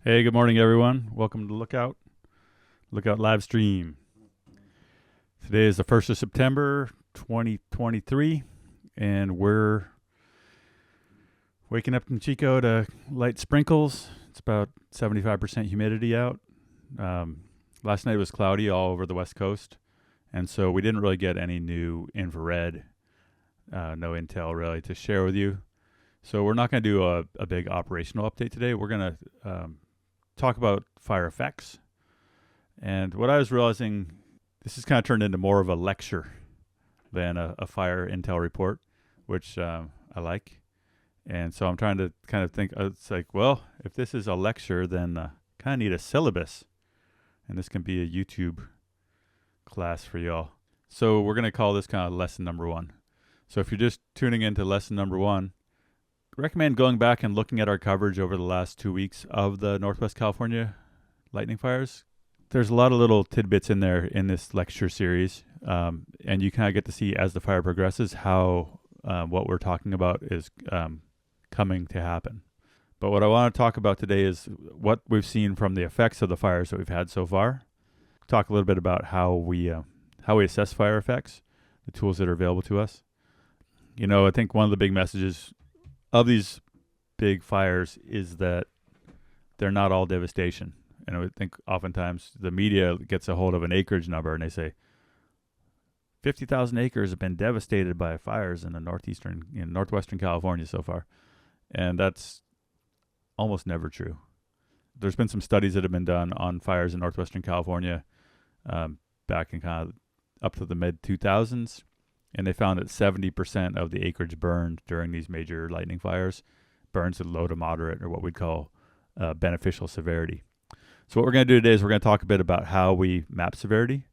Hey, good morning, everyone. Welcome to Lookout live stream. Today is the 1st of September, 2023, and we're waking up in Chico to light sprinkles. It's about 75% humidity out. Last night was cloudy all over the West Coast, and so we didn't really get any new infrared, no intel really to share with you. So we're not going to do a big operational update today. We're going to talk about fire effects. And what I was realizing, this has kind of turned into more of a lecture than a fire intel report, which I like. And so I'm trying to kind of think, it's like, well, if this is a lecture, then kind of need a syllabus. And this can be a YouTube class for y'all. So we're going to call this kind of lesson number 1. So if you're just tuning into lesson number 1, recommend going back and looking at our coverage over the last 2 weeks of the Northwest California lightning fires. There's a lot of little tidbits in there in this lecture series, and you kind of get to see as the fire progresses how what we're talking about is coming to happen. But what I want to talk about today is what we've seen from the effects of the fires that we've had so far. Talk a little bit about how we assess fire effects, the tools that are available to us. You know, I think one of the big messages of these big fires is that they're not all devastation. And I think oftentimes the media gets a hold of an acreage number and they say 50,000 acres have been devastated by fires in northwestern California so far. And that's almost never true. There's been some studies that have been done on fires in northwestern California back in kind of up to the mid 2000s. And they found that 70% of the acreage burned during these major lightning fires burns at low to moderate, or what we'd call beneficial severity. So what we're going to do today is we're going to talk a bit about how we map severity.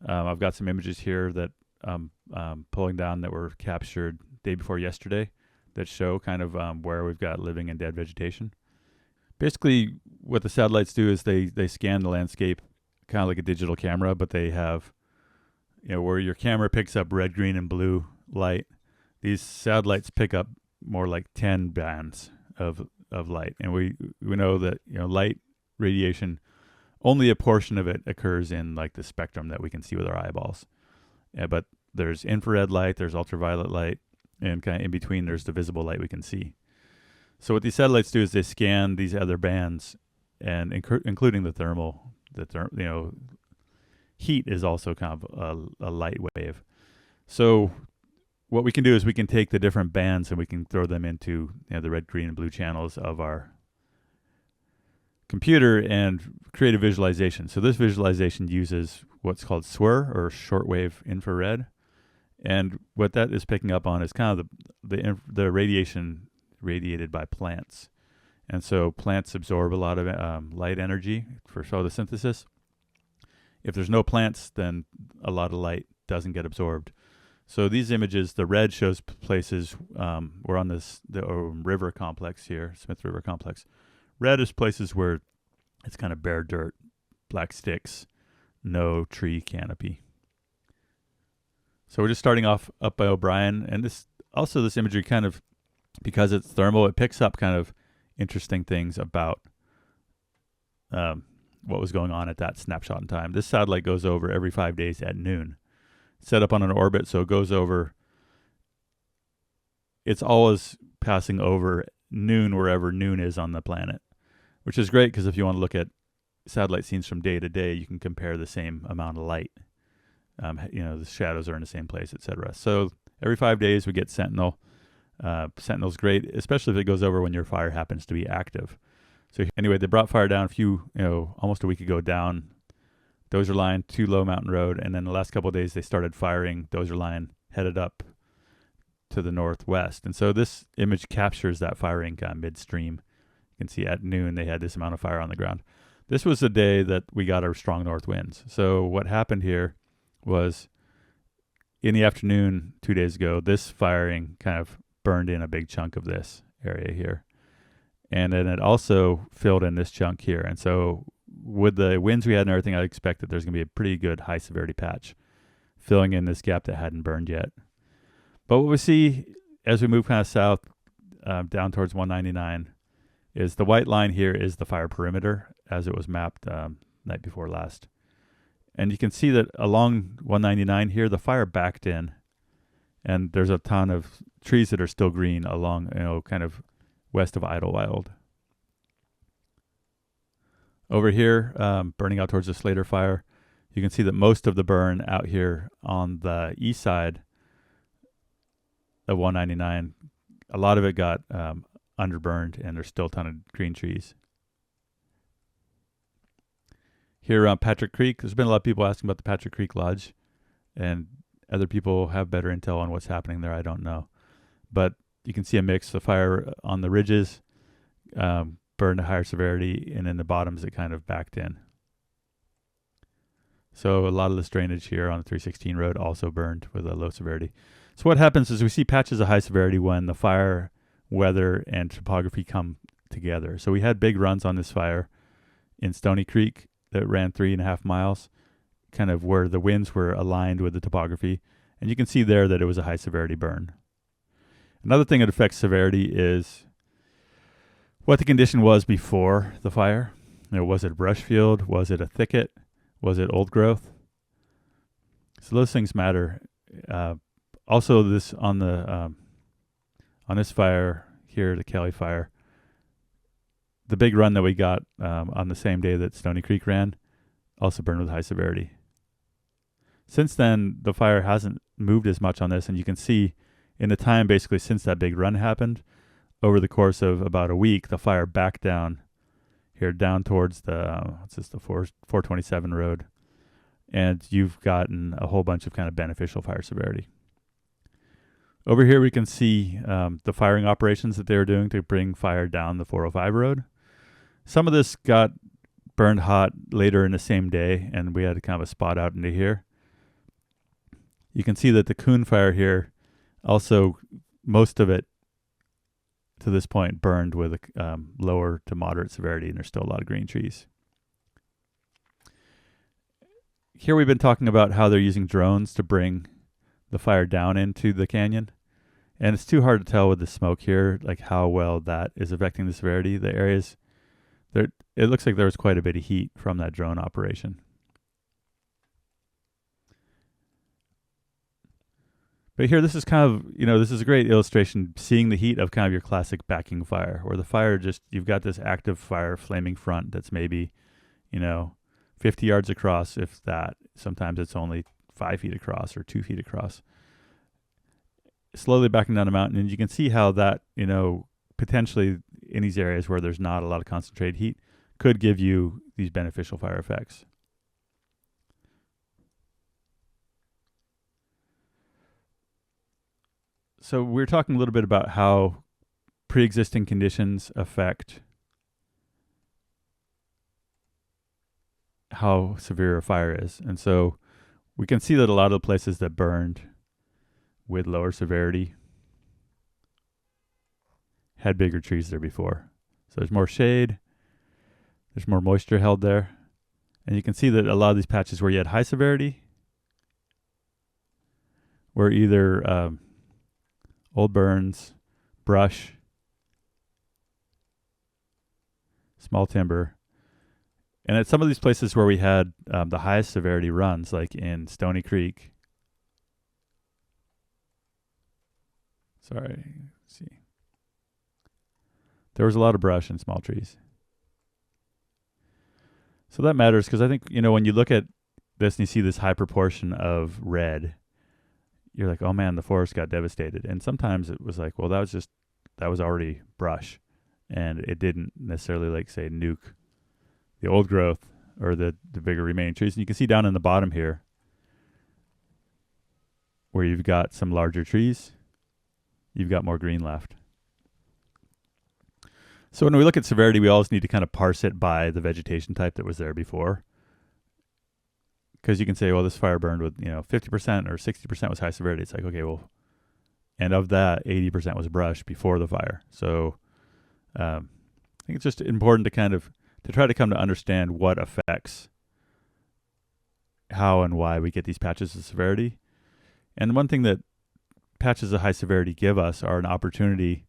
I've got some images here that I'm pulling down that were captured day before yesterday that show kind of where we've got living and dead vegetation. Basically, what the satellites do is they scan the landscape kind of like a digital camera, but they have, you know, where your camera picks up red, green, and blue light, these satellites pick up more like 10 bands of light. And we know that, you know, light radiation, only a portion of it occurs in like the spectrum that we can see with our eyeballs. But there's infrared light, there's ultraviolet light, and kind of in between there's the visible light we can see. So what these satellites do is they scan these other bands, and including the thermal, heat is also kind of a light wave. So what we can do is we can take the different bands and we can throw them into, you know, the red, green, and blue channels of our computer and create a visualization. So this visualization uses what's called SWIR, or shortwave infrared. And what that is picking up on is kind of the radiation radiated by plants. And so plants absorb a lot of light energy for photosynthesis. If there's no plants, then a lot of light doesn't get absorbed. So these images, the red shows places, we're on the river complex here, Smith River Complex. Red is places where it's kind of bare dirt, black sticks, no tree canopy. So we're just starting off up by O'Brien. And this imagery kind of, because it's thermal, it picks up kind of interesting things about what was going on at that snapshot in time. This satellite goes over every 5 days at noon. Set up on an orbit, so it goes over. It's always passing over noon wherever noon is on the planet, which is great because if you want to look at satellite scenes from day to day, you can compare the same amount of light. The shadows are in the same place, etc. So every 5 days we get Sentinel. Sentinel's great, especially if it goes over when your fire happens to be active. So anyway, they brought fire down almost a week ago down Dozer Line to Low Mountain Road. And then the last couple of days, they started firing Dozer Line headed up to the northwest. And so this image captures that firing kind of midstream. You can see at noon, they had this amount of fire on the ground. This was the day that we got our strong north winds. So what happened here was in the afternoon 2 days ago, this firing kind of burned in a big chunk of this area here. And then it also filled in this chunk here. And so with the winds we had and everything, I expect that there's going to be a pretty good high severity patch filling in this gap that hadn't burned yet. But what we see as we move kind of south down towards 199 is the white line here is the fire perimeter as it was mapped night before last. And you can see that along 199 here, the fire backed in, and there's a ton of trees that are still green along, kind of west of Idlewild. Over here, burning out towards the Slater fire, you can see that most of the burn out here on the east side of 199, a lot of it got underburned, and there's still a ton of green trees. Here around Patrick Creek, there's been a lot of people asking about the Patrick Creek Lodge, and other people have better intel on what's happening there. I don't know. But you can see a mix. The fire on the ridges burned a higher severity, and in the bottoms it kind of backed in. So a lot of this drainage here on the 316 road also burned with a low severity. So what happens is we see patches of high severity when the fire, weather, and topography come together. So we had big runs on this fire in Stony Creek that ran 3.5 miles, kind of where the winds were aligned with the topography. And you can see there that it was a high severity burn. Another thing that affects severity is what the condition was before the fire. Was it a brush field? Was it a thicket? Was it old growth? So those things matter. Also, this on this fire here, the Kelly fire, the big run that we got on the same day that Stony Creek ran also burned with high severity. Since then, the fire hasn't moved as much on this, and you can see in the time basically since that big run happened, over the course of about a week, the fire backed down here, down towards the 427 road, and you've gotten a whole bunch of kind of beneficial fire severity. Over here we can see the firing operations that they were doing to bring fire down the 405 road. Some of this got burned hot later in the same day, and we had kind of a spot out into here. You can see that the Coon fire here, also most of it to this point burned with a lower to moderate severity, and there's still a lot of green trees. Here we've been talking about how they're using drones to bring the fire down into the canyon. And it's too hard to tell with the smoke here, like how well that is affecting the severity. The areas, it looks like there was quite a bit of heat from that drone operation. But here, this is kind of, this is a great illustration, seeing the heat of kind of your classic backing fire, where the fire you've got this active fire flaming front that's maybe, 50 yards across, if that. Sometimes it's only 5 feet across or 2 feet across. Slowly backing down the mountain, and you can see how that, potentially in these areas where there's not a lot of concentrated heat could give you these beneficial fire effects. So we're talking a little bit about how pre-existing conditions affect how severe a fire is. And so we can see that a lot of the places that burned with lower severity had bigger trees there before. So there's more shade, there's more moisture held there. And you can see that a lot of these patches where you had high severity were either old burns, brush, small timber. And at some of these places where we had the highest severity runs, like in Stony Creek, let's see, there was a lot of brush and small trees. So that matters because I think, when you look at this and you see this high proportion of red, you're like, oh man, the forest got devastated. And sometimes it was like, well, that was already brush, and it didn't necessarily, like, say, nuke the old growth or the bigger remaining trees. And you can see down in the bottom here where you've got some larger trees, you've got more green left. So when we look at severity, we always need to kind of parse it by the vegetation type that was there before. Because you can say, well, this fire burned with, 50% or 60% was high severity. It's like, okay, well, and of that, 80% was brush before the fire. So I think it's just important to try to come to understand what affects how and why we get these patches of severity. And one thing that patches of high severity give us are an opportunity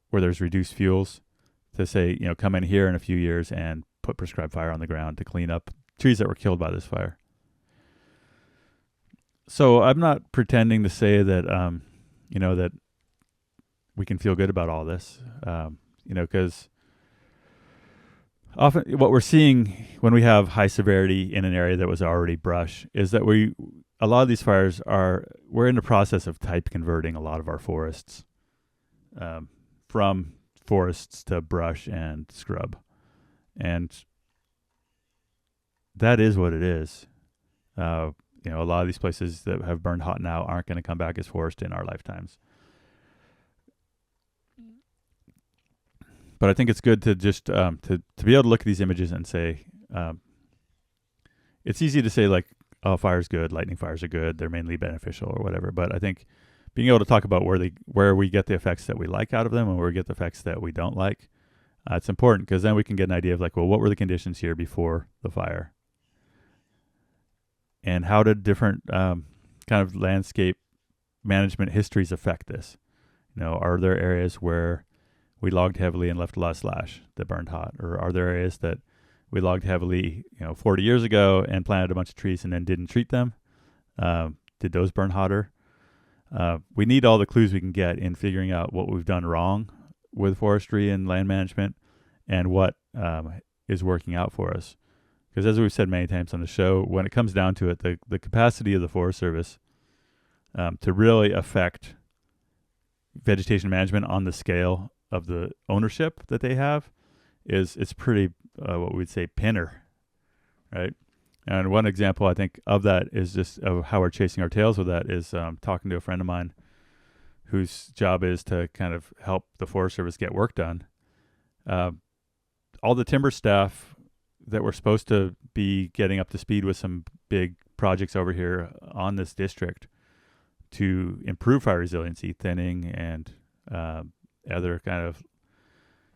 where there's reduced fuels to say, come in here in a few years and put prescribed fire on the ground to clean up trees that were killed by this fire. So I'm not pretending to say that, that we can feel good about all this, because often what we're seeing when we have high severity in an area that was already brush is that a lot of these fires we're in the process of type converting a lot of our forests, from forests to brush and scrub. And that is what it is. A lot of these places that have burned hot now aren't going to come back as forest in our lifetimes. But I think it's good to just to be able to look at these images and say, it's easy to say like, oh, fire's good, lightning fires are good, they're mainly beneficial or whatever. But I think being able to talk about where we get the effects that we like out of them and where we get the effects that we don't like, it's important, because then we can get an idea of like, well, what were the conditions here before the fire? And how did different kind of landscape management histories affect this? Are there areas where we logged heavily and left a lot of slash that burned hot? Or are there areas that we logged heavily, 40 years ago and planted a bunch of trees and then didn't treat them? Did those burn hotter? We need all the clues we can get in figuring out what we've done wrong with forestry and land management and what is working out for us. Because as we've said many times on the show, when it comes down to it, the capacity of the Forest Service to really affect vegetation management on the scale of the ownership that they have it's pretty, what we'd say, pinner, right? And one example, I think, of that is just of how we're chasing our tails with that is talking to a friend of mine whose job is to kind of help the Forest Service get work done. All the timber staff that were supposed to be getting up to speed with some big projects over here on this district to improve fire resiliency, thinning, and other kind of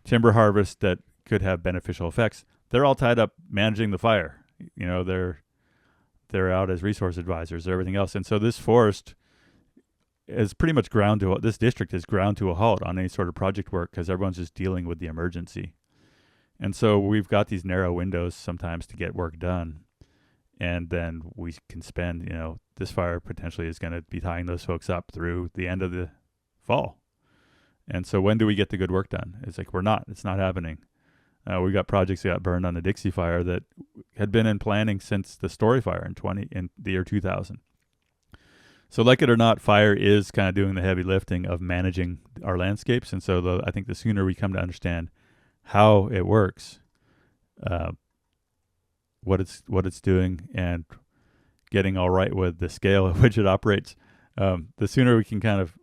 timber harvest that could have beneficial effects, they're all tied up managing the fire. They're out as resource advisors, everything else. And so this forest is pretty much this district is ground to a halt on any sort of project work because everyone's just dealing with the emergency. And so we've got these narrow windows sometimes to get work done. And then we can spend, this fire potentially is going to be tying those folks up through the end of the fall. And so when do we get the good work done? It's like, it's not happening. We got projects that got burned on the Dixie Fire that had been in planning since the Story Fire in the year 2000. So like it or not, fire is kind of doing the heavy lifting of managing our landscapes. And so I think the sooner we come to understand how it works, what it's doing, and getting all right with the scale at which it operates, the sooner we can kind of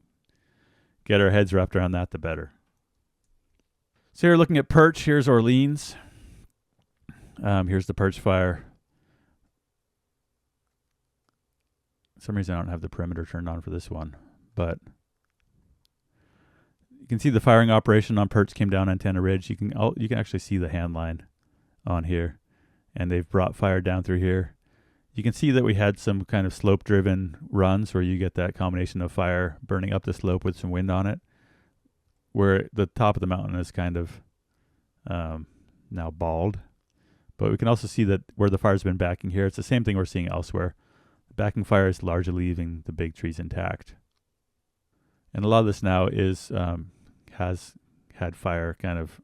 get our heads wrapped around that, the better. So here, looking at Perch, here's Orleans. Here's the Perch Fire. For some reason I don't have the perimeter turned on for this one, but you can see the firing operation on Perch came down Antenna Ridge. You can actually see the hand line on here, and they've brought fire down through here. You can see that we had some kind of slope-driven runs where you get that combination of fire burning up the slope with some wind on it, where the top of the mountain is kind of now bald. But we can also see that where the fire's been backing here, it's the same thing we're seeing elsewhere. The backing fire is largely leaving the big trees intact. And a lot of this now has had fire kind of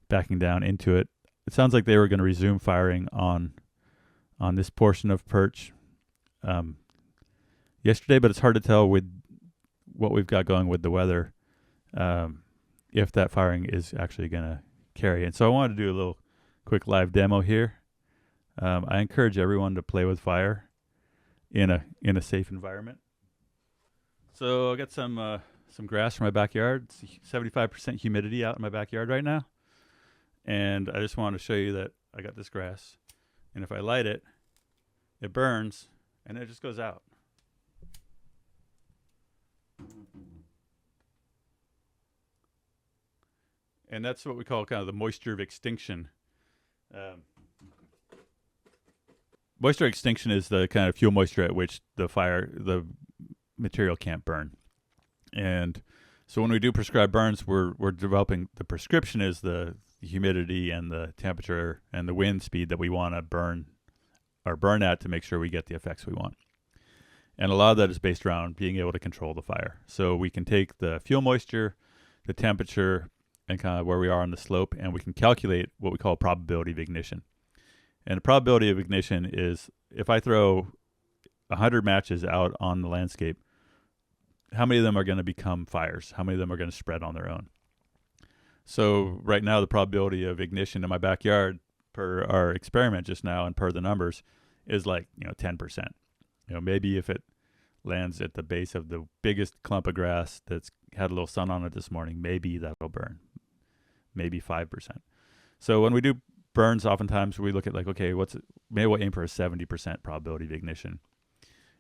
backing down into it. It sounds like they were going to resume firing on this portion of Perch yesterday, but it's hard to tell with what we've got going with the weather if that firing is actually going to carry. And so I wanted to do a little quick live demo here. I encourage everyone to play with fire in a safe environment. So I got some grass from my backyard. It's 75% humidity out in my backyard right now. And I just wanted to show you that I got this grass. And if I light it, it burns and it just goes out. And that's what we call kind of the moisture of extinction. Moisture extinction is the kind of fuel moisture at which the material can't burn. And So when we do prescribed burns, we're developing, the prescription is the humidity and the temperature and the wind speed that we want to burn at to make sure we get the effects we want. And a lot of that is based around being able to control the fire. So we can take the fuel moisture, the temperature, and kind of where we are on the slope, and we can calculate what we call probability of ignition. And the probability of ignition is, if I throw 100 matches out on the landscape, how many of them are going to become fires? How many of them are going to spread on their own? So right now, the probability of ignition in my backyard, per our experiment just now and per the numbers, is like 10%. Maybe if it lands at the base of the biggest clump of grass that's had a little sun on it this morning, maybe that'll burn. Maybe 5%. So when we do burns, oftentimes we look at maybe we'll aim for a 70% probability of ignition,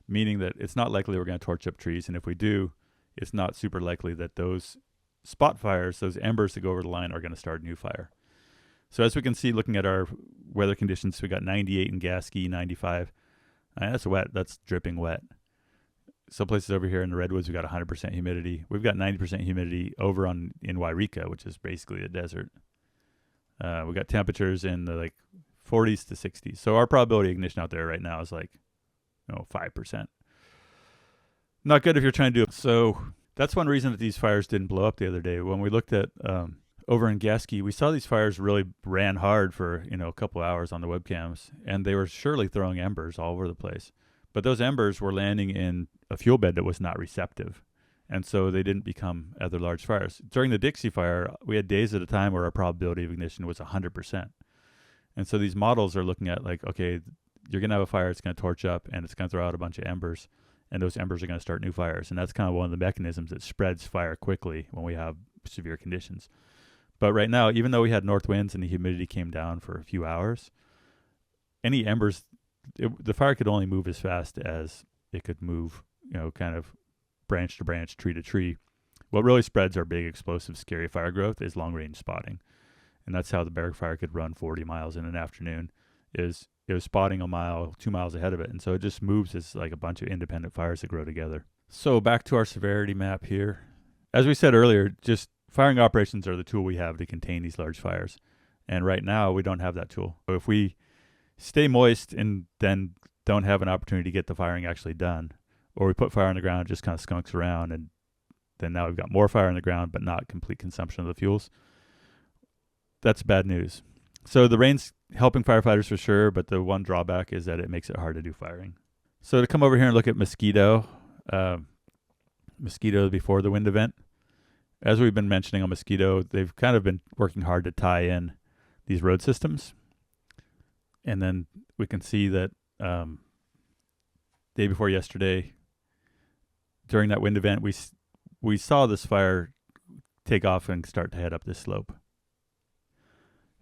meaning that it's not likely we're going to torch up trees. And if we do, it's not super likely that those spot fires, those embers that go over the line, are going to start a new fire. So as we can see, looking at our weather conditions, we got 98 in Gasky, 95. That's wet. That's dripping wet. Some places over here in the redwoods, we got 100% humidity. We've got 90% humidity over in Wairika, which is basically a desert. We got temperatures in the 40s to 60s. So our probability of ignition out there right now is 5%. Not good if you're trying to do it. So that's one reason that these fires didn't blow up the other day. When we looked at over in Gasky, we saw these fires really ran hard for a couple hours on the webcams, and they were surely throwing embers all over the place. But those embers were landing in a fuel bed that was not receptive, and so they didn't become other large fires. During the Dixie fire, we had days at a time where our probability of ignition was 100%. And so these models are looking at okay, you're going to have a fire, it's going to torch up, and it's going to throw out a bunch of embers, and those embers are going to start new fires. And that's kind of one of the mechanisms that spreads fire quickly when we have severe conditions. But right now, even though we had north winds and the humidity came down for a few hours, any embers, the fire could only move as fast as it could move, kind of branch to branch, tree to tree. What really spreads our big, explosive, scary fire growth is long-range spotting. And that's how the barrack fire could run 40 miles in an afternoon, is it was spotting a mile, 2 miles ahead of it. And so it just moves as a bunch of independent fires that grow together. So back to our severity map here. As we said earlier, just firing operations are the tool we have to contain these large fires. And right now, we don't have that tool. So if we stay moist and then don't have an opportunity to get the firing actually done, or we put fire on the ground, just kind of skunks around, and then now we've got more fire on the ground, but not complete consumption of the fuels, that's bad news. So the rain's helping firefighters for sure, but the one drawback is that it makes it hard to do firing. So to come over here and look at mosquito before the wind event, as we've been mentioning on mosquito, they've kind of been working hard to tie in these road systems. And then we can see that day before yesterday, during that wind event, we saw this fire take off and start to head up this slope.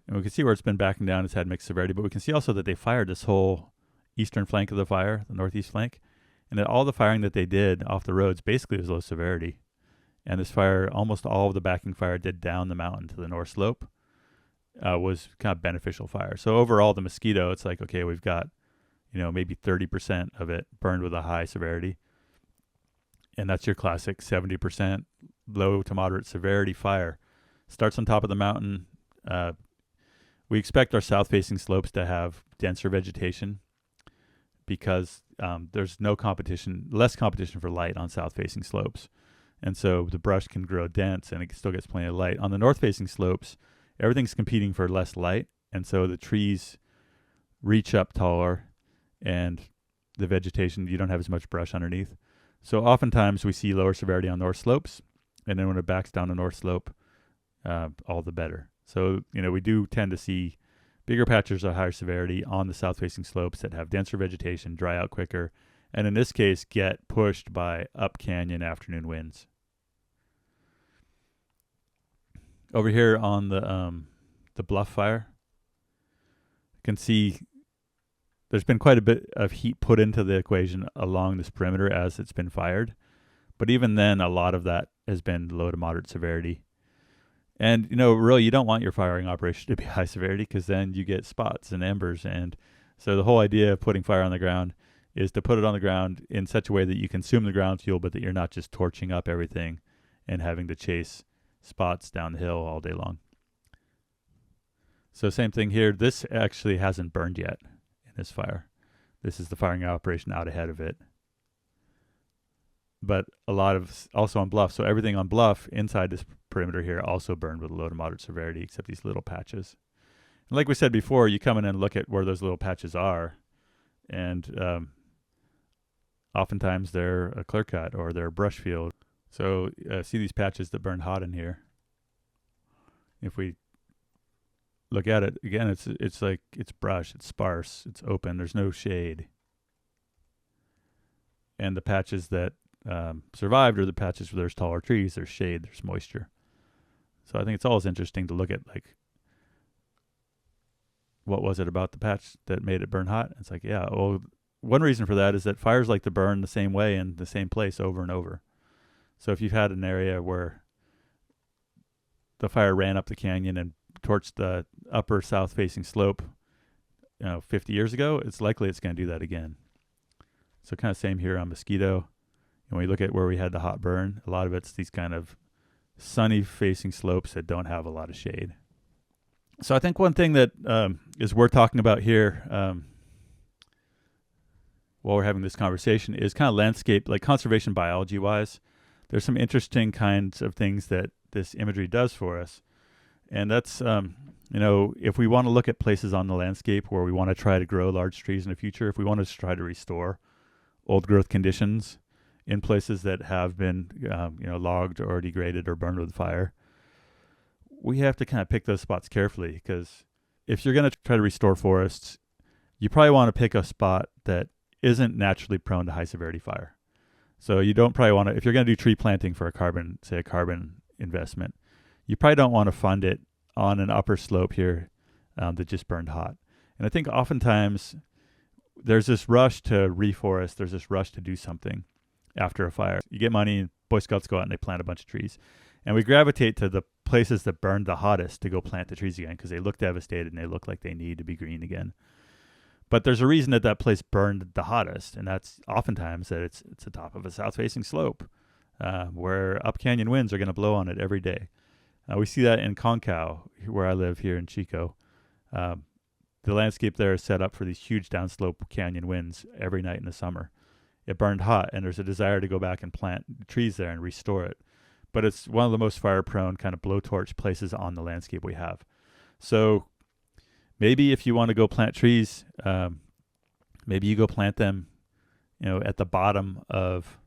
And we can see where it's been backing down. It's had mixed severity, but we can see also that they fired this whole eastern flank of the fire, the northeast flank, and that all the firing that they did off the roads basically was low severity. And this fire, almost all of the backing fire did down the mountain to the north slope, was kind of beneficial fire. So overall, the mosquito, it's okay, we've got, maybe 30% of it burned with a high severity. And that's your classic 70% low to moderate severity fire. Starts on top of the mountain. We expect our south-facing slopes to have denser vegetation because there's less competition for light on south-facing slopes. And so the brush can grow dense and it still gets plenty of light. On the north-facing slopes, everything's competing for less light, and so the trees reach up taller, and the vegetation, you don't have as much brush underneath. So oftentimes we see lower severity on north slopes, and then when it backs down the north slope, all the better. So, we do tend to see bigger patches of higher severity on the south-facing slopes that have denser vegetation, dry out quicker, and in this case, get pushed by up canyon afternoon winds. Over here on the bluff fire, you can see there's been quite a bit of heat put into the equation along this perimeter as it's been fired. But even then, a lot of that has been low to moderate severity. And, really, you don't want your firing operation to be high severity because then you get spots and embers. And so the whole idea of putting fire on the ground is to put it on the ground in such a way that you consume the ground fuel, but that you're not just torching up everything and having to chase spots down the hill all day long. So same thing here. This actually hasn't burned yet in this fire. This is the firing operation out ahead of it. But a lot of also on bluff. So everything on bluff inside this perimeter here also burned with low to moderate severity, except these little patches. And like we said before, you come in and look at where those little patches are, and oftentimes they're a clear cut or they're a brush field. So see these patches that burned hot in here. If we look at it again, it's like it's brush, it's sparse, it's open, there's no shade. And the patches that survived are the patches where there's taller trees, there's shade, there's moisture. So I think it's always interesting to look at, like, what was it about the patch that made it burn hot? It's like, yeah, well, one reason for that is that fires like to burn the same way in the same place over and over. So if you've had an area where the fire ran up the canyon and torched the upper south-facing slope, 50 years ago, it's likely it's going to do that again. So kind of same here on Mosquito. And when we look at where we had the hot burn, a lot of it's these kind of sunny-facing slopes that don't have a lot of shade. So I think one thing that is worth talking about here while we're having this conversation is kind of landscape, like conservation biology-wise. There's some interesting kinds of things that this imagery does for us. And that's, if we want to look at places on the landscape where we want to try to grow large trees in the future, if we want to try to restore old growth conditions in places that have been, logged or degraded or burned with fire, we have to kind of pick those spots carefully, because if you're going to try to restore forests, you probably want to pick a spot that isn't naturally prone to high severity fire. So you don't probably want to, if you're going to do tree planting for a carbon investment, you probably don't want to fund it on an upper slope here that just burned hot. And I think oftentimes there's this rush to reforest, there's this rush to do something after a fire. You get money, and Boy Scouts go out and they plant a bunch of trees. And we gravitate to the places that burned the hottest to go plant the trees again, because they look devastated and they look like they need to be green again. But there's a reason that that place burned the hottest, and that's oftentimes that it's the top of a south-facing slope where up canyon winds are going to blow on it every day. We see that in Concow, where I live here in Chico. The landscape there is set up for these huge downslope canyon winds every night in the summer. It burned hot, and there's a desire to go back and plant trees there and restore it. But it's one of the most fire-prone kind of blowtorch places on the landscape we have. So maybe if you want to go plant trees, maybe you go plant them, at the bottom of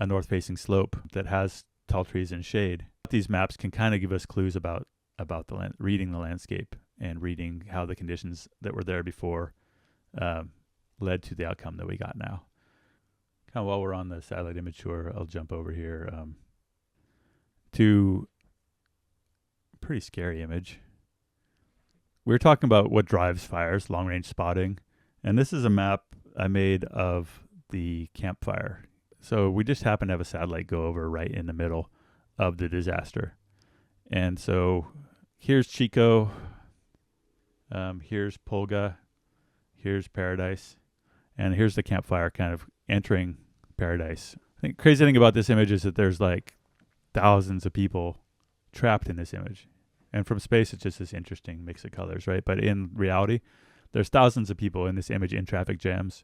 a north-facing slope that has tall trees and shade. These maps can kind of give us clues about the reading the landscape and reading how the conditions that were there before led to the outcome that we got now. Kind of while we're on the satellite image tour, I'll jump over here to a pretty scary image. We were talking about what drives fires, long-range spotting, and this is a map I made of the campfire. So we just happened to have a satellite go over right in the middle of the disaster. And so here's Chico, here's Pulga, here's Paradise, and here's the campfire kind of entering Paradise. I think the crazy thing about this image is that there's like thousands of people trapped in this image. And from space, it's just this interesting mix of colors, right? But in reality, there's thousands of people in this image in traffic jams,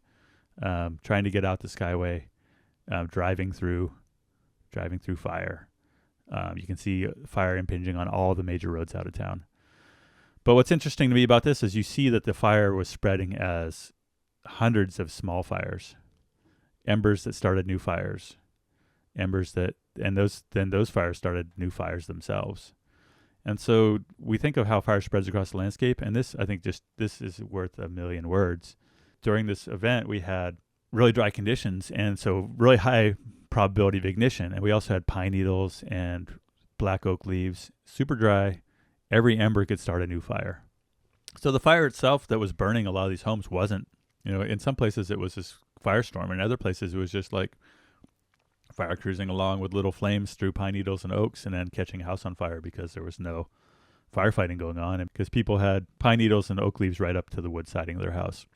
trying to get out the Skyway, driving through fire. You can see fire impinging on all the major roads out of town. But what's interesting to me about this is you see that the fire was spreading as hundreds of small fires, embers that started new fires, those fires started new fires themselves. And so we think of how fire spreads across the landscape, and this is worth a million words. During this event, we had really dry conditions, and so really high probability of ignition. And we also had pine needles and black oak leaves, super dry. Every ember could start a new fire. So the fire itself that was burning a lot of these homes wasn't, in some places it was this firestorm. In other places it was just like fire cruising along with little flames through pine needles and oaks and then catching a house on fire because there was no firefighting going on and because people had pine needles and oak leaves right up to the wood siding of their house.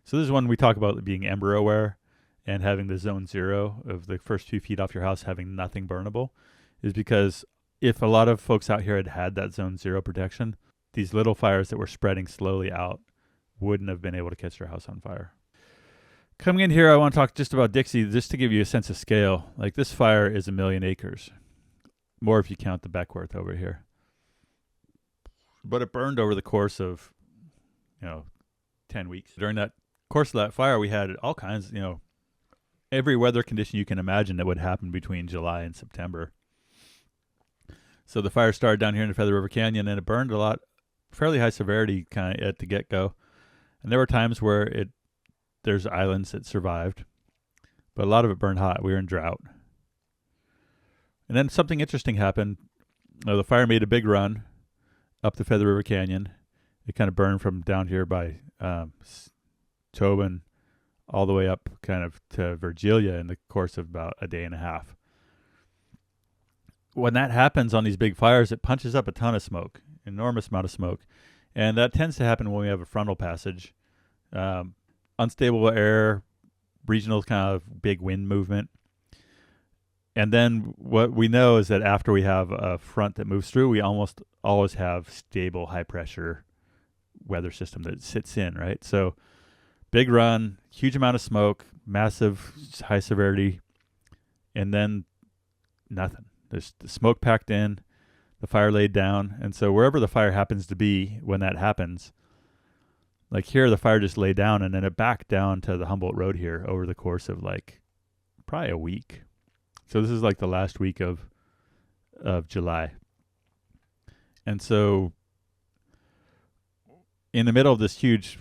So this is one we talk about being ember aware. and having the zone 0 of the first few feet off your house having nothing burnable is because if a lot of folks out here had that zone 0 protection, these little fires that were spreading slowly out wouldn't have been able to catch their house on fire. Coming in here, I want to talk just about Dixie, just to give you a sense of scale. Like, this fire is 1 million acres, more if you count the Beckworth over here. But it burned over the course of, 10 weeks. During that course of that fire, we had all kinds, every weather condition you can imagine that would happen between July and September. So the fire started down here in the Feather River Canyon, and it burned a lot, fairly high severity kind of at the get-go. And there were times where there's islands that survived, but a lot of it burned hot. We were in drought. And then something interesting happened. The fire made a big run up the Feather River Canyon. It kind of burned from down here by Tobin all the way up kind of to Virgilia in the course of about a day and a half. When that happens on these big fires, it punches up a ton of smoke, enormous amount of smoke. And that tends to happen when we have a frontal passage. Unstable air, regional kind of big wind movement. And then what we know is that after we have a front that moves through, we almost always have stable high pressure weather system that sits in, right? So big run, huge amount of smoke, massive high severity, and then nothing. There's the smoke packed in, the fire laid down. And so wherever the fire happens to be when that happens, like here, the fire just laid down and then it backed down to the Humboldt Road here over the course of like probably a week. So this is like the last week of July. And so in the middle of this huge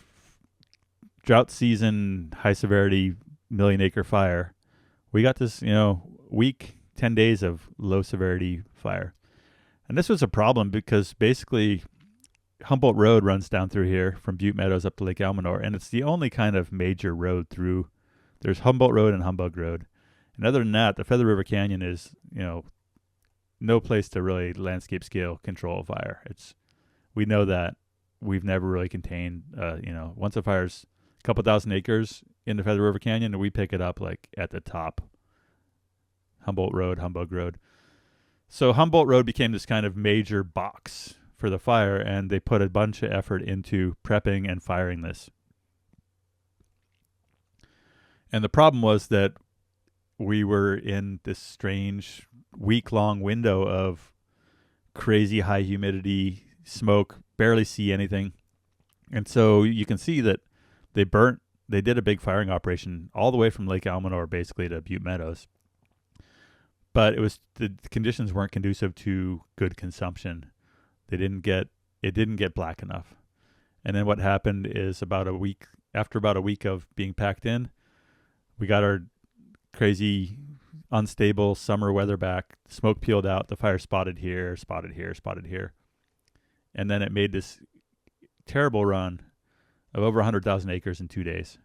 drought season, high severity, 1 million acre fire, we got this, week, 10 days of low severity fire. And this was a problem because basically Humboldt Road runs down through here from Butte Meadows up to Lake Almanor, and it's the only kind of major road through. There's Humboldt Road and Humbug Road. And other than that, the Feather River Canyon is, no place to really landscape scale control fire. We know that we've never really contained, once a fire's a couple thousand acres in the Feather River Canyon, we pick it up like at the top. Humboldt Road, Humbug Road. So Humboldt Road became this kind of major box for the fire, and they put a bunch of effort into prepping and firing this. And the problem was that we were in this strange week-long window of crazy high humidity, smoke, barely see anything. And so you can see that they did a big firing operation all the way from Lake Almanor basically to Butte Meadows. But the conditions weren't conducive to good consumption. It didn't get black enough. And then what happened is after about a week of being packed in, we got our crazy unstable summer weather back, smoke peeled out, the fire spotted here, spotted here, spotted here. And then it made this terrible run of over 100,000 acres in 2 days.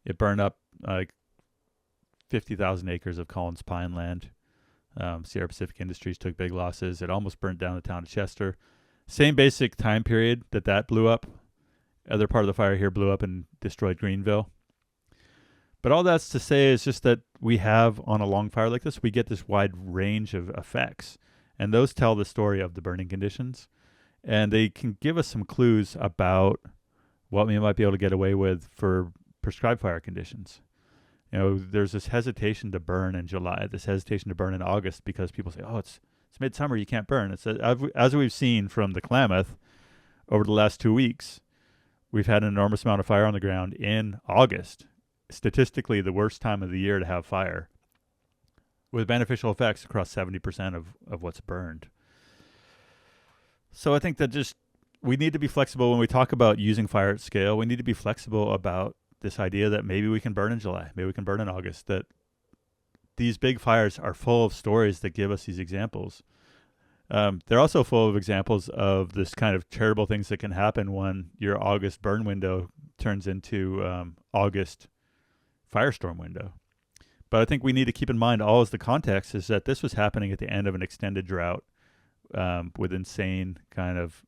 It burned up like 50,000 acres of Collins Pine land. Sierra Pacific Industries took big losses. It almost burnt down the town of Chester. Same basic time period that blew up. Other part of the fire here blew up and destroyed Greenville. But all that's to say is just that we have, on a long fire like this, we get this wide range of effects. And those tell the story of the burning conditions. And they can give us some clues about what we might be able to get away with for prescribed fire conditions. There's this hesitation to burn in July, this hesitation to burn in August because people say, oh, it's midsummer, you can't burn. As we've seen from the Klamath over the last 2 weeks, we've had an enormous amount of fire on the ground in August. Statistically, the worst time of the year to have fire, with beneficial effects across 70% of what's burned. So I think that we need to be flexible when we talk about using fire at scale. We need to be flexible about this idea that maybe we can burn in July, maybe we can burn in August, that these big fires are full of stories that give us these examples. They're also full of examples of this kind of terrible things that can happen when your August burn window turns into August firestorm window. But I think we need to keep in mind always the context is that this was happening at the end of an extended drought with insane kind of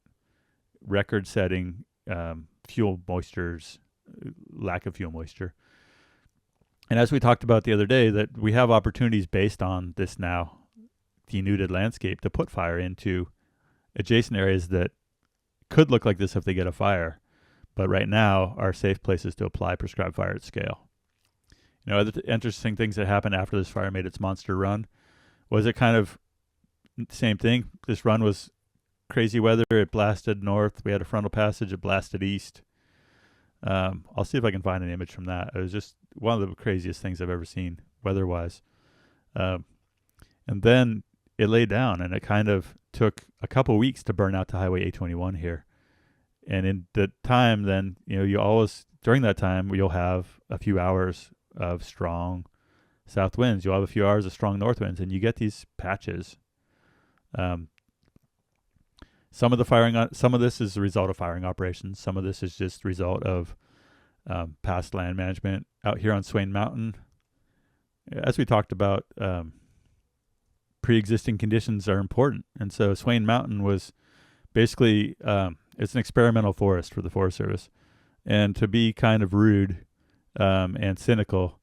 record-setting fuel moistures, lack of fuel moisture. And as we talked about the other day, that we have opportunities based on this now denuded landscape to put fire into adjacent areas that could look like this if they get a fire, but right now are safe places to apply prescribed fire at scale. Other interesting things that happened after this fire made its monster run was it kind of same thing. This run was crazy weather. It blasted north. We had a frontal passage. It blasted east. I'll see if I can find an image from that. It was just one of the craziest things I've ever seen weather-wise. And then it laid down, and it kind of took a couple weeks to burn out to Highway 821 here. And in the time, then you always during that time you'll have a few hours of strong south winds. You'll have a few hours of strong north winds, and you get these patches. Some of this is the result of firing operations. Some of this is just the result of past land management out here on Swain Mountain. As we talked about, pre-existing conditions are important, and so Swain Mountain was basically it's an experimental forest for the Forest Service. And to be kind of rude and cynical,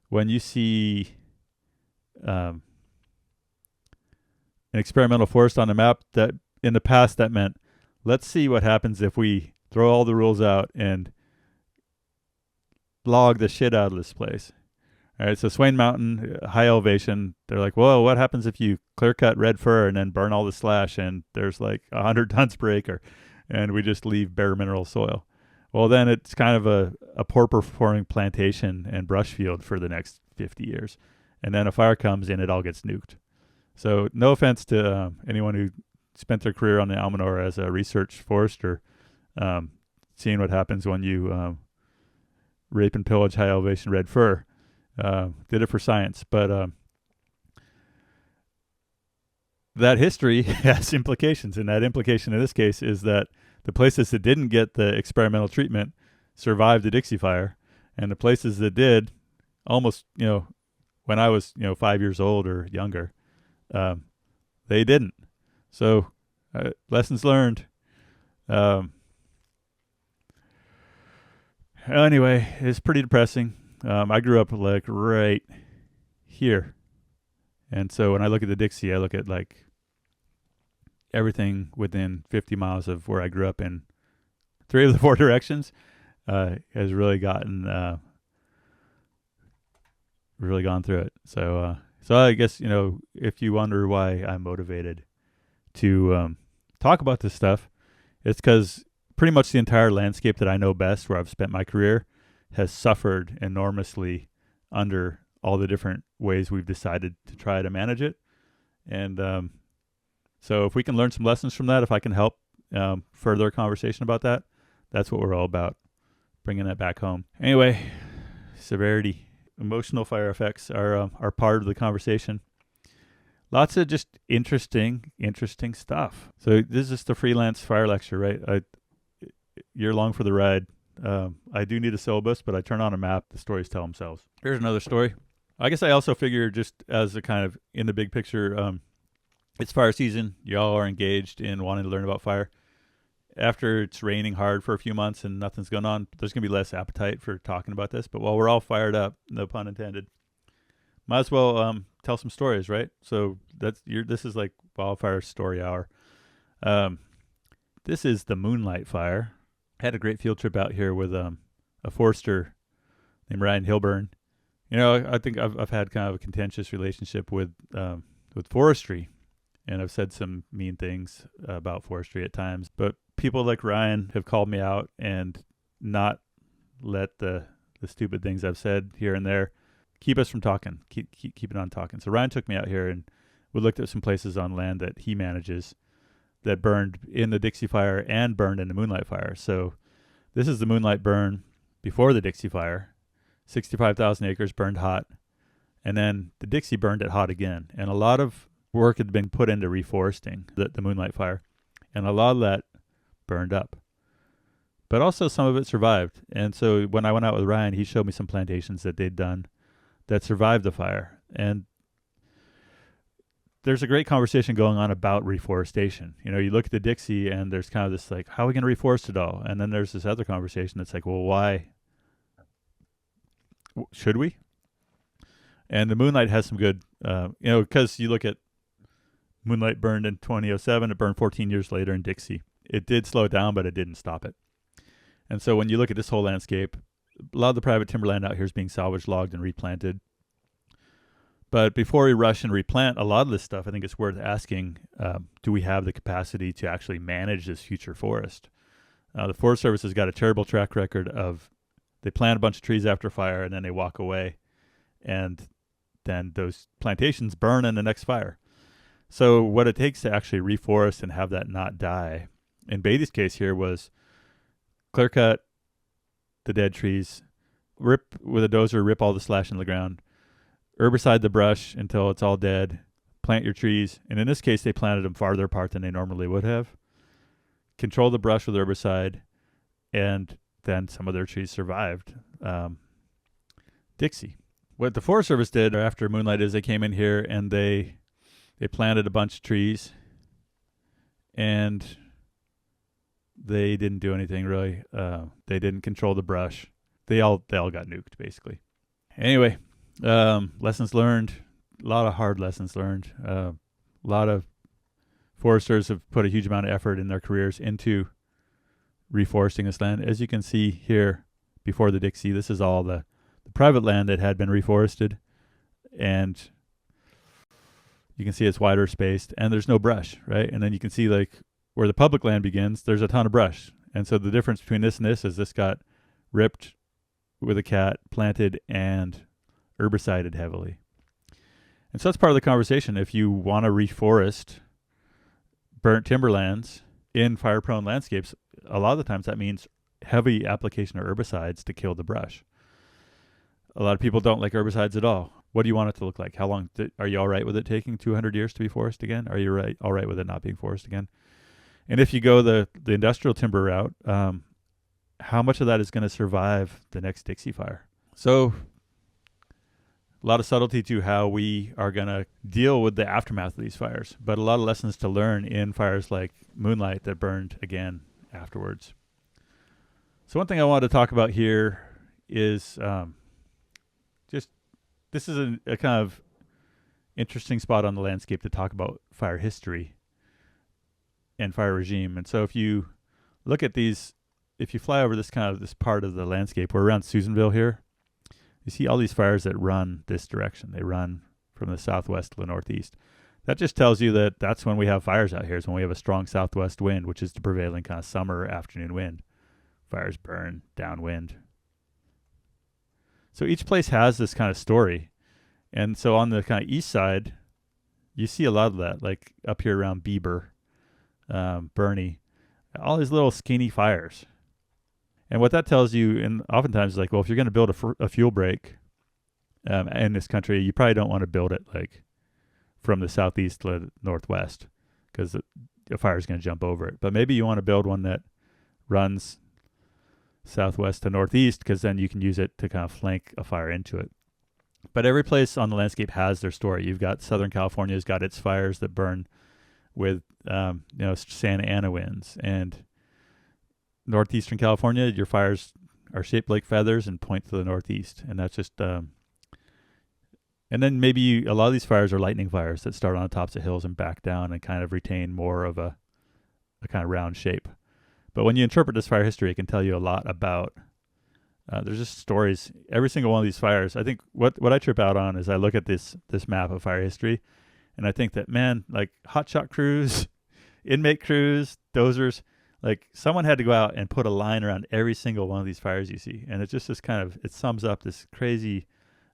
when you see an experimental forest on a map, that in the past that meant, let's see what happens if we throw all the rules out and log the shit out of this place. All right, so Swain Mountain, high elevation, they're like, well, what happens if you clear cut red fir and then burn all the slash and there's like 100 tons per acre and we just leave bare mineral soil? Well, then it's kind of a poor performing plantation and brush field for the next 50 years. And then a fire comes and it all gets nuked. So no offense to anyone who spent their career on the Almanor as a research forester, seeing what happens when you rape and pillage high elevation red fir. Did it for science, but that history has implications, and that implication in this case is that the places that didn't get the experimental treatment survived the Dixie Fire, and the places that did, almost when I was 5 years old or younger, they didn't. So lessons learned. Anyway, it's pretty depressing. I grew up like right here. And so when I look at the Dixie, I look at like everything within 50 miles of where I grew up in 3 of the 4 directions has really gone through it. So I guess, if you wonder why I'm motivated to talk about this stuff, it's because pretty much the entire landscape that I know best, where I've spent my career, has suffered enormously under all the different ways we've decided to try to manage it. And so if we can learn some lessons from that, if I can help further conversation about that, that's what we're all about, bringing that back home. Anyway, severity, emotional fire effects are part of the conversation. Lots of just interesting stuff. So this is just a freelance fire lecture, right? You're along for the ride. I do need a syllabus, but I turn on a map. The stories tell themselves. Here's another story. I guess I also figure, just as a kind of in the big picture, it's fire season. Y'all are engaged in wanting to learn about fire. After it's raining hard for a few months and nothing's going on, there's going to be less appetite for talking about this. But while we're all fired up, no pun intended, might as well tell some stories, right? So this is like Wildfire Story Hour. This is the Moonlight Fire. I had a great field trip out here with a forester named Ryan Hilburn. I think I've had kind of a contentious relationship with forestry, and I've said some mean things about forestry at times. But people like Ryan have called me out and not let the stupid things I've said here and there keep us from talking. Keep it on talking. So Ryan took me out here, and we looked at some places on land that he manages that burned in the Dixie Fire and burned in the Moonlight Fire. So this is the Moonlight burn before the Dixie Fire. 65,000 acres burned hot. And then the Dixie burned it hot again. And a lot of work had been put into reforesting the Moonlight Fire. And a lot of that burned up. But also some of it survived. And so when I went out with Ryan, he showed me some plantations that they'd done that survived the fire. And there's a great conversation going on about reforestation. You look at the Dixie and there's kind of this like, how are we going to reforest it all? And then there's this other conversation that's like, well, why should we? And the Moonlight has some good, because you look at Moonlight burned in 2007, it burned 14 years later in Dixie. It did slow it down, but it didn't stop it. And so when you look at this whole landscape, a lot of the private timberland out here is being salvaged, logged, and replanted. But before we rush and replant a lot of this stuff, I think it's worth asking, do we have the capacity to actually manage this future forest? The Forest Service has got a terrible track record of they plant a bunch of trees after fire and then they walk away, and then those plantations burn in the next fire. So what it takes to actually reforest and have that not die, in Beatty's case here, was clear cut the dead trees, rip with a dozer, rip all the slash in the ground, herbicide the brush until it's all dead, plant your trees. And in this case, they planted them farther apart than they normally would have. Control the brush with herbicide, and then some of their trees survived. Dixie. What the Forest Service did after Moonlight is they came in here and they planted a bunch of trees, and they didn't do anything really. They didn't control the brush. They all got nuked basically. Anyway, lessons learned. A lot of hard lessons learned. A lot of foresters have put a huge amount of effort in their careers into reforesting this land. As you can see here, before the Dixie, this is all the private land that had been reforested, and you can see it's wider spaced, and there's no brush, right? And then you can see like where the public land begins, there's a ton of brush. And so the difference between this and this is this got ripped with a cat, planted, and herbicided heavily. And so that's part of the conversation. If you want to reforest burnt timberlands in fire-prone landscapes, a lot of the times that means heavy application of herbicides to kill the brush. A lot of people don't like herbicides at all. What do you want it to look like? How long? Are you all right with it taking 200 years to be forest again? Are you all right with it not being forest again? And if you go the industrial timber route, how much of that is going to survive the next Dixie fire? So a lot of subtlety to how we are going to deal with the aftermath of these fires, but a lot of lessons to learn in fires like Moonlight that burned again afterwards. So one thing I wanted to talk about here is this is a kind of interesting spot on the landscape to talk about fire history and fire regime. And so if you look at these, if you fly over this part of the landscape, we're around Susanville here, you see all these fires that run this direction. They run from the southwest to the northeast. That just tells you that that's when we have fires out here, is when we have a strong southwest wind, which is the prevailing kind of summer afternoon wind. Fires burn downwind. So each place has this kind of story. And so on the kind of east side, you see a lot of that, like up here around Bieber, Bernie, all these little skinny fires. And what that tells you, and oftentimes is like, well, if you're going to build a fuel break in this country, you probably don't want to build it like from the southeast to the northwest, because the fire is going to jump over it. But maybe you want to build one that runs southwest to northeast, because then you can use it to kind of flank a fire into it. But every place on the landscape has their story. You've got Southern California's got its fires that burn with Santa Ana winds, and Northeastern California, your fires are shaped like feathers and point to the northeast. And that's just and then maybe a lot of these fires are lightning fires that start on the tops of hills and back down and kind of retain more of a kind of round shape. But when you interpret this fire history, it can tell you a lot about there's just stories. Every single one of these fires, I think what I trip out on is I look at this map of fire history, and I think that, man, like hotshot crews, inmate crews, dozers, like someone had to go out and put a line around every single one of these fires you see. And it's just this kind of, it sums up this crazy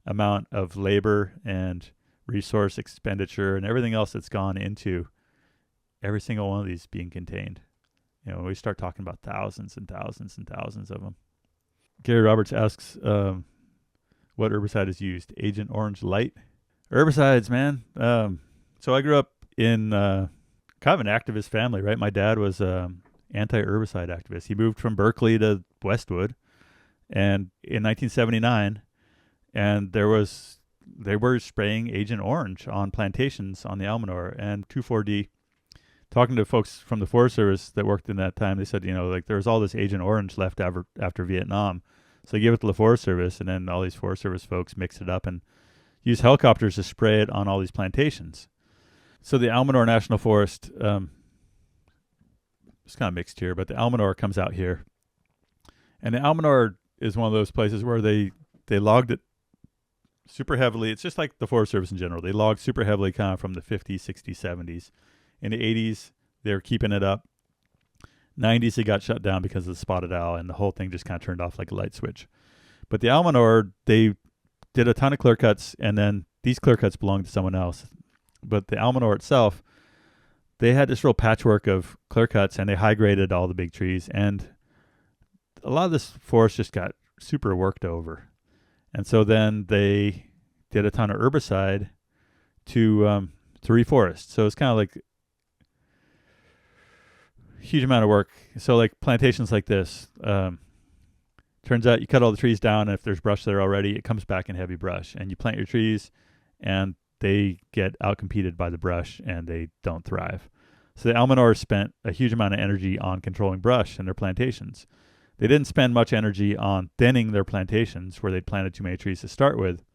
amount of labor and resource expenditure and everything else that's gone into every single one of these being contained. You know, when we start talking about thousands and thousands and thousands of them. Gary Roberts asks, what herbicide is used? Agent Orange Light? Herbicides, man. So I grew up in kind of an activist family, right? My dad was anti-herbicide activist. He moved from Berkeley to Westwood, and in 1979, and they were spraying Agent Orange on plantations on the Almanor and 2,4-D. Talking to folks from the Forest Service that worked in that time, they said, like there was all this Agent Orange left after Vietnam. So they gave it to the Forest Service, and then all these Forest Service folks mixed it up and use helicopters to spray it on all these plantations. So the Almanor National Forest, it's kind of mixed here, but the Almanor comes out here. And the Almanor is one of those places where they logged it super heavily. It's just like the Forest Service in general. They logged super heavily kind of from the 50s, 60s, 70s. In the 80s, they were keeping it up. 90s, it got shut down because of the spotted owl, and the whole thing just kind of turned off like a light switch. But the Almanor, they did a ton of clear cuts, and then these clear cuts belonged to someone else. But the Almanor itself, they had this real patchwork of clear cuts, and they high graded all the big trees, and a lot of this forest just got super worked over. And so then they did a ton of herbicide to reforest. So it's kind of like a huge amount of work. So like plantations like this, turns out you cut all the trees down, and if there's brush there already, it comes back in heavy brush. And you plant your trees, and they get outcompeted by the brush, and they don't thrive. So the Almanor spent a huge amount of energy on controlling brush in their plantations. They didn't spend much energy on thinning their plantations where they'd planted too many trees to start with.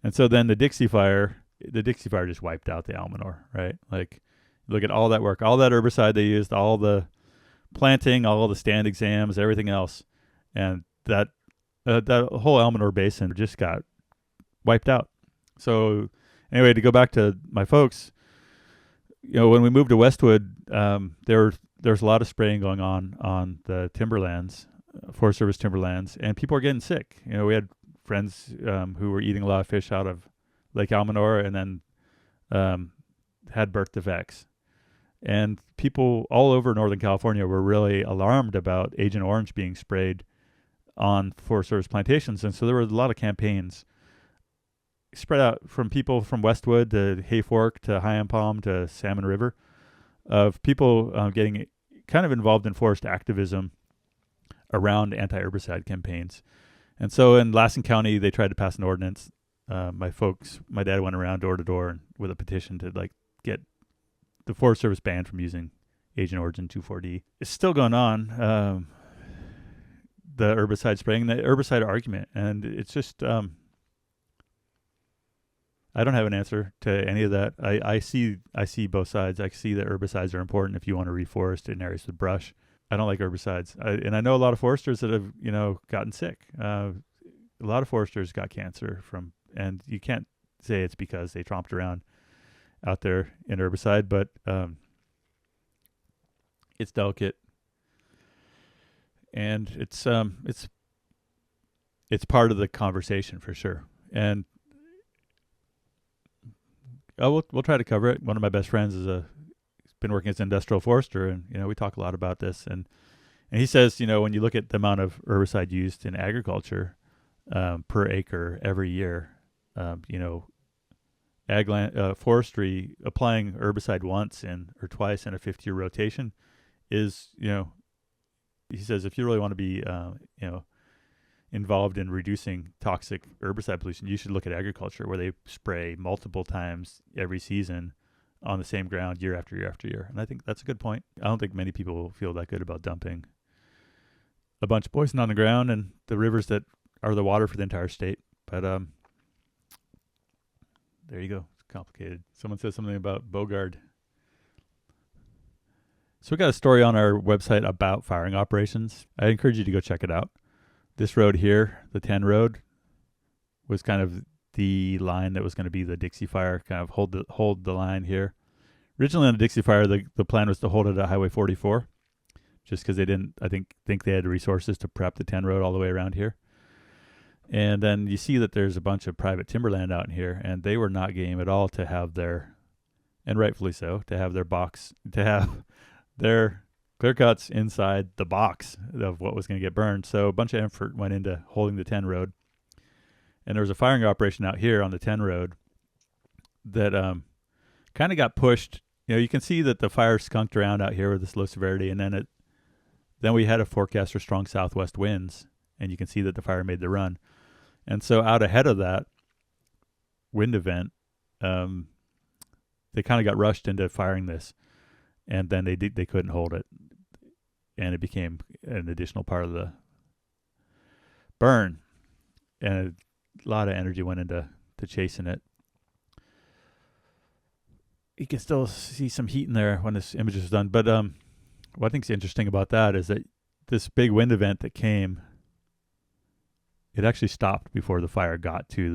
And so then the Dixie Fire just wiped out the Almanor, right? Like, look at all that work, all that herbicide they used, all the planting, all the stand exams, everything else. And that whole Almanor basin just got wiped out. So anyway, to go back to my folks, when we moved to Westwood, there was a lot of spraying going on the timberlands, Forest Service timberlands, and people were getting sick. We had friends who were eating a lot of fish out of Lake Almanor, and then had birth defects. And people all over Northern California were really alarmed about Agent Orange being sprayed on Forest Service plantations. And so there were a lot of campaigns spread out from people from Westwood to Hay Fork to High and Palm to Salmon River of people getting kind of involved in forest activism around anti-herbicide campaigns. And so in Lassen County, they tried to pass an ordinance. My dad went around door to door with a petition to get the Forest Service banned from using Agent Orange and 2,4-D. It's still going on, the herbicide spraying, the herbicide argument. And it's just, I don't have an answer to any of that. I see both sides. I see that herbicides are important if you want to reforest in areas with brush. I don't like herbicides. And I know a lot of foresters that have, gotten sick. A lot of foresters got cancer and you can't say it's because they tromped around out there in herbicide, but it's delicate. And it's part of the conversation for sure. And we'll try to cover it. One of my best friends he's been working as an industrial forester, and we talk a lot about this. And he says, when you look at the amount of herbicide used in agriculture per acre every year, forestry applying herbicide once or twice in a 50-year rotation is, he says, if you really want to be, involved in reducing toxic herbicide pollution, you should look at agriculture where they spray multiple times every season on the same ground year after year after year. And I think that's a good point. I don't think many people feel that good about dumping a bunch of poison on the ground and the rivers that are the water for the entire state. But there you go. It's complicated. Someone said something about Bogard. So we got a story on our website about firing operations. I encourage you to go check it out. This road here, the 10 road, was kind of the line that was going to be the Dixie Fire, kind of hold the line here. Originally on the Dixie Fire, the plan was to hold it at Highway 44, just because they didn't, I think they had the resources to prep the 10 road all the way around here. And then you see that there's a bunch of private timberland out in here, and they were not game at all to have and rightfully so, to have their clear cuts inside the box of what was going to get burned. So a bunch of effort went into holding the 10 road. And there was a firing operation out here on the 10 road that kind of got pushed. You can see that the fire skunked around out here with this low severity, and then we had a forecast for strong southwest winds, and you can see that the fire made the run. And so out ahead of that wind event, they kind of got rushed into firing this, and then they couldn't hold it, and it became an additional part of the burn, and a lot of energy went into chasing it. You can still see some heat in there when this image is done. But what I think is interesting about that is that this big wind event that came, it actually stopped before the fire got to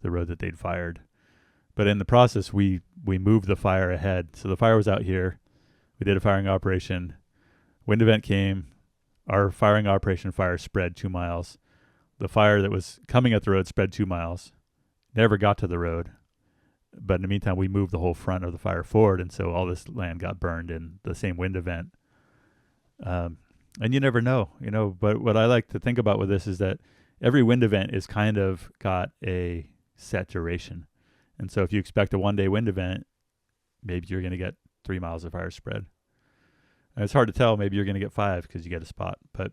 the road that they'd fired. But in the process, we moved the fire ahead. So the fire was out here. We did a firing operation. Wind event came. Our firing operation fire spread 2 miles. The fire that was coming at the road spread 2 miles. Never got to the road. But in the meantime, we moved the whole front of the fire forward, and so all this land got burned in the same wind event. And you never know, But what I like to think about with this is that every wind event is kind of got a set duration. And so if you expect a one-day wind event, maybe you're going to get 3 miles of fire spread. And it's hard to tell. Maybe you're going to get 5 because you get a spot. But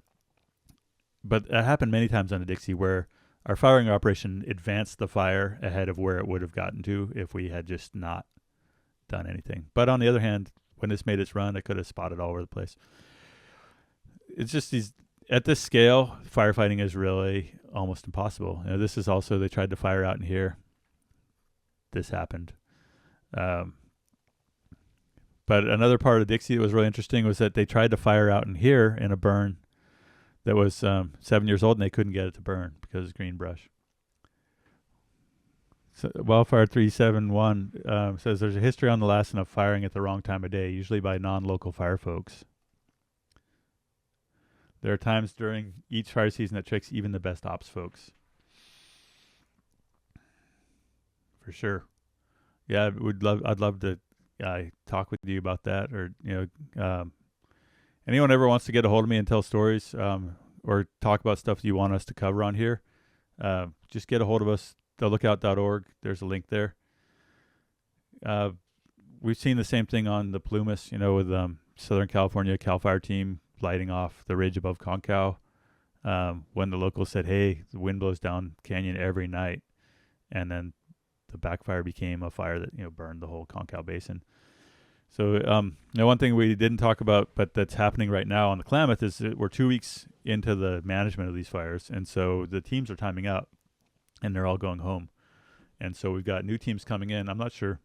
that happened many times on the Dixie where our firing operation advanced the fire ahead of where it would have gotten to if we had just not done anything. But on the other hand, when this made its run, it could have spotted all over the place. It's just at this scale, firefighting is really almost impossible. This is also, they tried to fire out in here. This happened. But another part of Dixie that was really interesting was that they tried to fire out in here in a burn that was 7 years old, and they couldn't get it to burn because it's green brush. So Wildfire 371 says there's a history on the Lassen of firing at the wrong time of day, usually by non-local fire folks. There are times during each fire season that tricks even the best ops folks. For sure. Yeah, I'd love to talk with you about that, or anyone ever wants to get a hold of me and tell stories or talk about stuff you want us to cover on here, just get a hold of us. thelookout.org. There's a link there. We've seen the same thing on the Plumas, with Southern California Cal Fire team lighting off the ridge above Concow when the locals said, hey, the wind blows down canyon every night. And then the backfire became a fire that, burned the whole Concow Basin. So one thing we didn't talk about, but that's happening right now on the Klamath, is that we're 2 weeks into the management of these fires. And so the teams are timing out and they're all going home. And so we've got new teams coming in. I'm not sure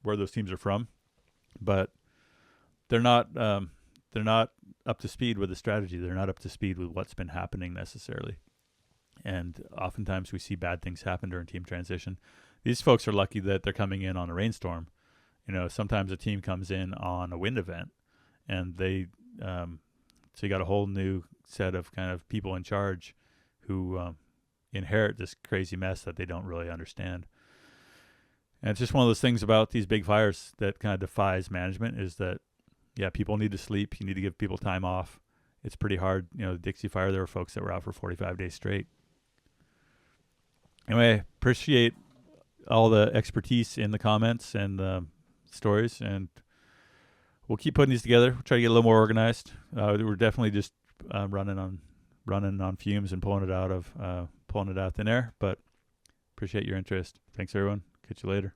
where those teams are from, but they're not up to speed with the strategy. They're not up to speed with what's been happening necessarily. And oftentimes we see bad things happen during team transition. These folks are lucky that they're coming in on a rainstorm. Sometimes a team comes in on a wind event, and so you got a whole new set of kind of people in charge who inherit this crazy mess that they don't really understand. And it's just one of those things about these big fires that kind of defies management, is that, people need to sleep. You need to give people time off. It's pretty hard. The Dixie Fire, there were folks that were out for 45 days straight. Anyway, appreciate all the expertise in the comments and stories, and we'll keep putting these together. We'll try to get a little more organized. We're definitely just running on fumes and pulling it out thin air, but appreciate your interest. Thanks, everyone. Catch you later.